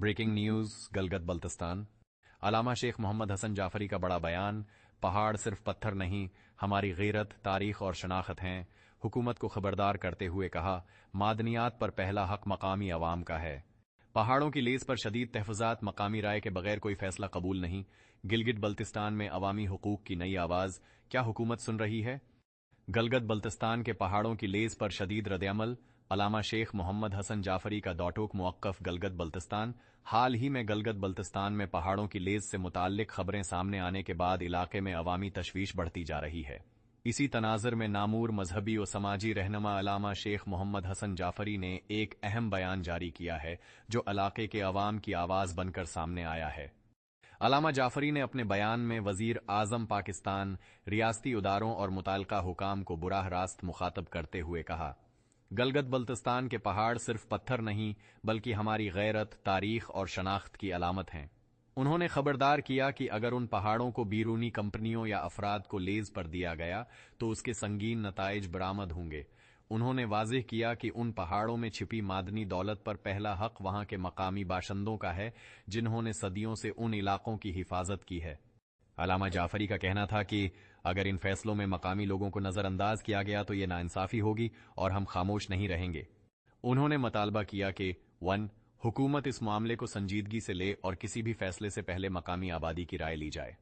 Breaking news Gilgit Baltistan. Allama Sheikh Muhammad Hasan Jafri का बड़ा बयान। पहाड़ सिर्फ पत्थर नहीं, हमारी गैरत, तारीख और शनाख्त हैं। हुकूमत को खबरदार करते हुए कहा, मादनियात पर पहला हक मकामी अवाम का है। पहाड़ों की लीज पर शदीद तहफ़्फ़ुज़ात, मकामी राय के बगैर कोई फैसला कबूल नहीं। गिलगित बल्तिस्तान में अवामी हुकूक की नई आवाज़, क्या हुकूमत सुन रही है? गलगत बल्तिस्तान के पहाड़ों की लेज पर शदीद रद्द-ए-अमल। अलामा शेख मोहम्मद हसन जाफरी का दौटोक मुवक्कफ गलगत बल्तिस्तान। हाल ही में गलगत बल्तिस्तान में पहाड़ों की लेज से मुताल्लिक खबरें सामने आने के बाद इलाके में अवामी तशवीश बढ़ती जा रही है। इसी तनाज़ुर में नामूर मजहबी व समाजी रहनुमा अलामा शेख मोहम्मद हसन जाफरी ने एक अहम बयान जारी किया है, जो इलाके के अवाम की आवाज़ बनकर सामने आया है। अलामा जाफरी ने अपने बयान में वजीर आजम पाकिस्तान, रियासती इदारों और मुताल्लिका हुकाम को बुराह रास्त मुखातब करते हुए कहा, गलगत बल्तिस्तान के पहाड़ सिर्फ पत्थर नहीं बल्कि हमारी गैरत, तारीख और शनाख्त की अलामत हैं। उन्होंने खबरदार किया कि अगर उन पहाड़ों को बैरूनी कंपनियों या अफराद को लेज पर दिया गया तो उसके संगीन नताइज बरामद होंगे। उन्होंने वाज़ेह किया कि उन पहाड़ों में छिपी मादनी दौलत पर पहला हक वहां के मकामी बाशिंदों का है, जिन्होंने सदियों से उन इलाकों की हिफाजत की है। अलामा जाफरी का कहना था कि अगर इन फैसलों में मकामी लोगों को नजरअंदाज किया गया तो ये नाइंसाफी होगी और हम खामोश नहीं रहेंगे। उन्होंने मुतालबा किया कि 1. हुकूमत इस मामले को संजीदगी से ले और किसी भी फैसले से पहले मकामी आबादी की राय ली जाए।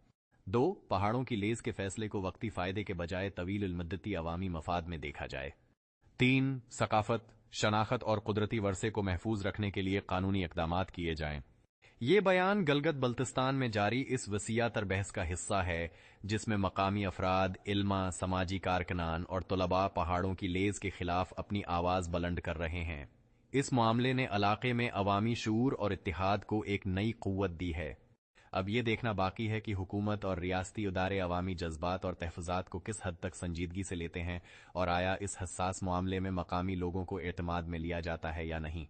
2. पहाड़ों की लेज के फैसले को वक्ती फायदे के बजाय तवील मुद्दती अवामी मफाद में देखा जाए। 3. सकाफत, शनाख्त और कुदरती वर्से को महफूज रखने के लिए कानूनी इकदामात किए जाएं। ये बयान गलगत बल्तिस्तान में जारी इस वसीयातर बहस का हिस्सा है, जिसमें मकामी अफराद, इल्मा, समाजी कारकुनान और तलबा पहाड़ों की लेज के खिलाफ अपनी आवाज बुलंद कर रहे हैं। इस मामले ने इलाके में अवामी शूर और इत्तेहाद को एक नई कुव्वत दी है। अब ये देखना बाकी है कि हुकूमत और रियासती इदारे अवामी जज्बात और तहफ़्फ़ुज़ात को किस हद तक संजीदगी से लेते हैं और आया इस हसास मामले में मकामी लोगों को एतमाद में लिया जाता है या नहीं।